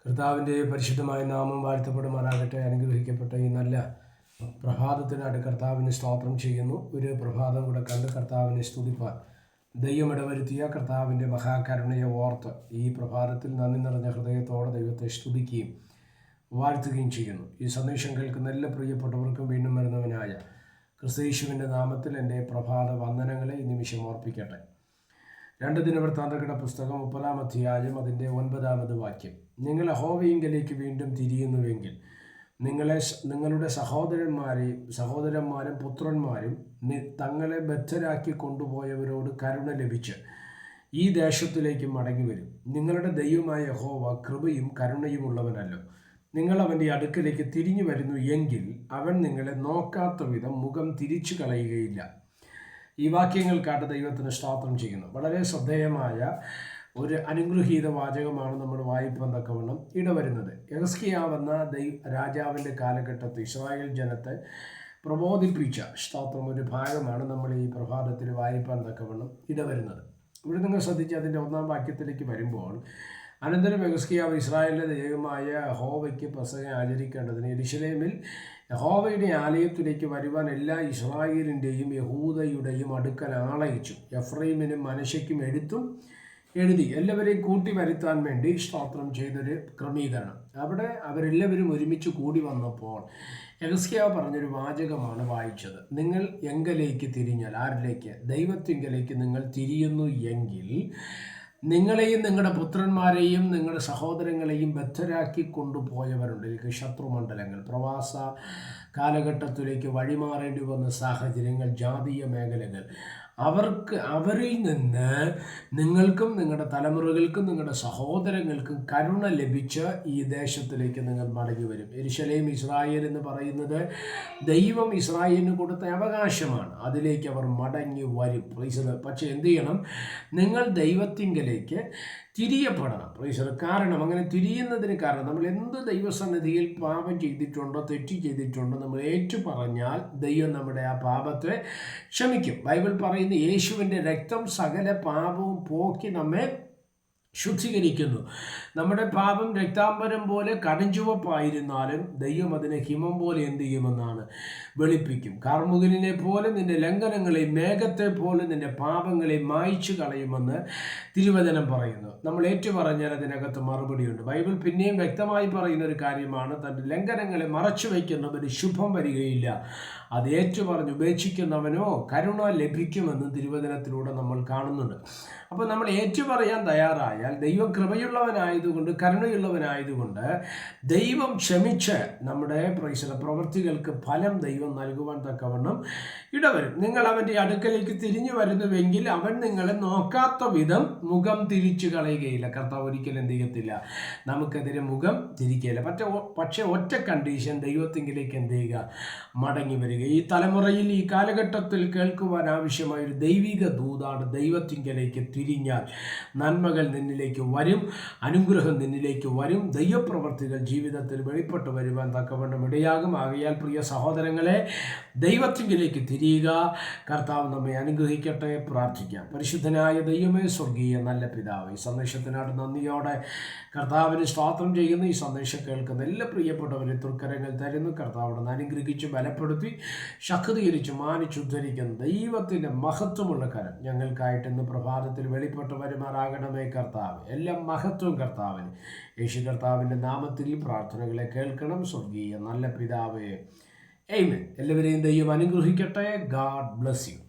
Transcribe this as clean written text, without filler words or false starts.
കർത്താവിൻ്റെ പരിശുദ്ധമായ നാമം വാഴ്ത്തപ്പെടുമാറാകട്ടെ. അനുഗ്രഹിക്കപ്പെട്ട ഈ നല്ല പ്രഭാതത്തിനായിട്ട് കർത്താവിന് സ്തോത്രം ചെയ്യുന്നു. ഒരു പ്രഭാതം കൂടെ കണ്ട് കർത്താവിനെ സ്തുതിപ്പാൻ ദൈവം ഇടവരുത്തിയ കർത്താവിൻ്റെ മഹാകരുണയെ ഓർത്ത് ഈ പ്രഭാതത്തിൽ നന്ദി നിറഞ്ഞ ഹൃദയത്തോടെ ദൈവത്തെ സ്തുതിക്കുകയും വാഴ്ത്തുകയും ചെയ്യുന്നു. ഈ സന്ദേശം കേൾക്കുന്ന എല്ലാ പ്രിയപ്പെട്ടവർക്കും വീണ്ടും വരുന്നവനായ ക്രിസ്തയേശുവിൻ്റെ നാമത്തിൽ എൻ്റെ പ്രഭാത വന്ദനങ്ങളെ ഈ നിമിഷം ഓർപ്പിക്കട്ടെ. 2 ദിനവൃത്താന്തങ്ങളുടെ പുസ്തകം 30-ാം അധ്യായം അതിൻ്റെ 9-ാമത് വാക്യം. നിങ്ങൾ യഹോവയിങ്കലേക്ക് വീണ്ടും തിരിയുന്നുവെങ്കിൽ നിങ്ങളുടെ സഹോദരന്മാരും പുത്രന്മാരും തങ്ങളെ ബദ്ധരാക്കി കൊണ്ടുപോയവരോട് കരുണ ലഭിച്ച് ഈ ദേശത്തിലേക്ക് മടങ്ങി വരും. നിങ്ങളുടെ ദൈവമായ യഹോവ കൃപയും കരുണയുമുള്ളവനല്ലോ. നിങ്ങൾ അവൻ്റെ അടുക്കലേക്ക് തിരിഞ്ഞു വരുന്നു എങ്കിൽ അവൻ നിങ്ങളെ നോക്കാത്ത വിധം മുഖം തിരിച്ചു കളയുകയില്ല. ഈ വാക്യങ്ങൾക്കാട്ട് ദൈവത്തിന് സ്തോത്രം ചെയ്യുന്നു. വളരെ ശ്രദ്ധേയമായ ഒരു അനുഗ്രഹീത വാചകമാണ് നമ്മൾ വായിപ്പാൻ തക്കവണ്ണം ഇടവരുന്നത്. യെഹിസ്കീയാവെന്ന രാജാവിൻ്റെ കാലഘട്ടത്തിൽ ഇസ്രായേൽ ജനത്തെ പ്രബോധിപ്പിച്ച സ്തോത്രം ഒരു ഭാഗമാണ് നമ്മൾ ഈ പ്രഭാതത്തിൽ വായിപ്പാൻ തക്കവണ്ണം ഇടവരുന്നത്. ഇവിടെ നിങ്ങൾ ശ്രദ്ധിച്ച് അതിൻ്റെ 1-ാം വാക്യത്തിലേക്ക് വരുമ്പോൾ, അനന്തരം യെഹിസ്കീയാവ് ഇസ്രായേലിൻ്റെ ദൈവമായ യഹോവയ്ക്ക് പെസഹ ആചരിക്കേണ്ടതിന് യെരൂശലേമിൽ യഹോവയുടെ ആലയത്തിലേക്ക് വരുവാൻ എല്ലാ ഇസ്രായേലിൻ്റെയും യഹൂദയുടെയും അടുക്കൽ ആളയച്ചു. എഫ്രൈമിനും മനശ്ശെക്കും എഴുതി എല്ലാവരെയും കൂട്ടി വരുത്താൻ വേണ്ടി സ്തോത്രം ചെയ്തൊരു ക്രമീകരണം. അവിടെ അവരെല്ലാവരും ഒരുമിച്ച് കൂടി വന്നപ്പോൾ യെഹിസ്കീയാവ് പറഞ്ഞൊരു വാചകമാണ് വായിച്ചത്. നിങ്ങൾ എങ്കലേക്ക് തിരിഞ്ഞാൽ, ആരിലേക്ക്? ദൈവത്തിങ്കലേക്ക് നിങ്ങൾ തിരിയുന്നു എങ്കിൽ നിങ്ങളെയും നിങ്ങളുടെ പുത്രന്മാരെയും നിങ്ങളുടെ സഹോദരങ്ങളെയും ബദ്ധരാക്കി കൊണ്ടുപോയവരുണ്ട്. ശത്രുമണ്ഡലങ്ങൾ, പ്രവാസ കാലഘട്ടത്തിലേക്ക് വഴിമാറേണ്ടി വന്ന സാഹചര്യങ്ങൾ, ജാതീയ മേഖലകൾ, അവരിൽ നിന്ന് നിങ്ങൾക്കും നിങ്ങളുടെ തലമുറകൾക്കും നിങ്ങളുടെ സഹോദരങ്ങൾക്കും കരുണ ലഭിച്ച് ഈ ദേശത്തിലേക്ക് നിങ്ങൾ മടങ്ങി വരും. യെരൂശലേം ഇസ്രായേൽ എന്ന് പറയുന്നത് ദൈവം ഇസ്രായേലിന് കൊടുത്ത അവകാശമാണ്. അതിലേക്ക് അവർ മടങ്ങി വരും. പക്ഷേ എന്ത് ചെയ്യണം? നിങ്ങൾ ദൈവത്തിങ്കലേക്ക് തിരിയപ്പെടണം. കാരണം അങ്ങനെ തിരിയുന്നതിന് കാരണം, നമ്മൾ എന്ത് ദൈവസന്നിധിയിൽ പാപം ചെയ്തിട്ടുണ്ടോ, തെറ്റ് ചെയ്തിട്ടുണ്ടോ, നമ്മൾ ഏറ്റു പറഞ്ഞാൽ ദൈവം നമ്മുടെ ആ പാപത്തെ ക്ഷമിക്കും. ബൈബിൾ പറയുന്ന യേശുവിൻ്റെ രക്തം സകല പാപവും പോക്കി നമ്മെ ശുദ്ധീകരിക്കുന്നു. നമ്മുടെ പാപം രക്താംബരം പോലെ കടുംചുവപ്പായിരുന്നാലും ദൈവം അതിനെ ഹിമം പോലെ എന്ത് ചെയ്യുമെന്നാണ് വെളുപ്പിക്കും. കാർമുകിലിനെ പോലെ നിന്റെ ലംഘനങ്ങളെ, മേഘത്തെ പോലെ നിന്റെ പാപങ്ങളെ മായ്ച്ചു കളയുമെന്ന് തിരുവചനം പറയുന്നു. നമ്മൾ ഏറ്റുപറഞ്ഞാൽ അതിനകത്ത് മറുപടിയുണ്ട്. ബൈബിൾ പിന്നെയും വ്യക്തമായി പറയുന്ന ഒരു കാര്യമാണ്, തൻ്റെ ലംഘനങ്ങളെ മറച്ചു വയ്ക്കുന്നവന് ശുഭം വരികയില്ല, അത് ഏറ്റുപറഞ്ഞ് ഉപേക്ഷിക്കുന്നവനോ കരുണ ലഭിക്കുമെന്ന് തിരുവചനത്തിലൂടെ നമ്മൾ കാണുന്നുണ്ട്. അപ്പോൾ നമ്മൾ ഏറ്റുപറയാൻ തയ്യാറായാൽ ദൈവം കൃപയുള്ളവനായതുകൊണ്ട്, കരുണയുള്ളവനായതുകൊണ്ട് ദൈവം ക്ഷമിച്ച് നമ്മുടെ പ്രവൃത്തികൾക്ക് ഫലം ദൈവം നൽകുവാൻ തക്കവണ്ണം ഇടവരും. നിങ്ങൾ അവൻ്റെ അടുക്കലേക്ക് തിരിഞ്ഞു വരുന്നുവെങ്കിൽ അവൻ നിങ്ങളെ നോക്കാത്ത വിധം മുഖം തിരിച്ചു കളയുകയില്ല. കർത്താവ് ഒരിക്കലും എന്ത് ചെയ്യത്തില്ല? നമുക്കെതിരെ മുഖം തിരിക്കുകയില്ല. പക്ഷേ ഒറ്റ കണ്ടീഷൻ, ദൈവത്തിങ്കിലേക്ക് എന്ത് ചെയ്യുക? മടങ്ങി വരിക. ഈ തലമുറയിൽ, ഈ കാലഘട്ടത്തിൽ കേൾക്കുവാൻ ആവശ്യമായ ഒരു ദൈവിക ദൂതാണ്, ദൈവത്തിങ്കിലേക്ക് തിരിഞ്ഞാൽ നന്മകൾ നിന്നിലേക്ക് വരും, അനുഗ്രഹം നിന്നിലേക്ക് വരും, ദൈവപ്രവർത്തികൾ ജീവിതത്തിൽ വെളിപ്പെട്ട് വരുവാൻ തക്കവണ്ണം ഇടയാകും. ആകയാൽ പ്രിയ സഹോദരങ്ങളെ, ദൈവത്തിങ്കിലേക്ക് തിരിയുക. കർത്താവ് നമ്മെ അനുഗ്രഹിക്കട്ടെ. പ്രാർത്ഥിക്കാം. പരിശുദ്ധനായ ദൈവമേ, സ്വർഗീയ നല്ല പിതാവേ, ഈ സന്ദേശത്തിനായിട്ട് നന്ദിയോടെ കർത്താവിന് സ്തോത്രം ചെയ്യുന്നു. ഈ സന്ദേശം കേൾക്കുന്ന എല്ലാ പ്രിയപ്പെട്ടവരെ തൃക്കരങ്ങൾ തരുന്നു. കർത്താവിനെ അനുഗ്രഹിച്ച് ബലപ്പെടുത്തി ശക്തീകരിച്ച് മാനിച്ചുദ്ധരിക്കുന്ന ദൈവത്തിൻ്റെ മഹത്വമുള്ള കരം ഞങ്ങൾക്കായിട്ട് ഇന്ന് പ്രഭാതത്തിൽ വെളിപ്പെട്ട് വരുമാറാകണമേ കർത്താവ്. എല്ലാ മഹത്വം കർത്താവിന്. യേശു കർത്താവിൻ്റെ നാമത്തിൽ പ്രാർത്ഥനകളെ കേൾക്കണം. സ്വർഗീയ നല്ല പിതാവേ, ആമേൻ. എല്ലാവരെയും ദൈവം അനുഗ്രഹിക്കട്ടെ. God bless you.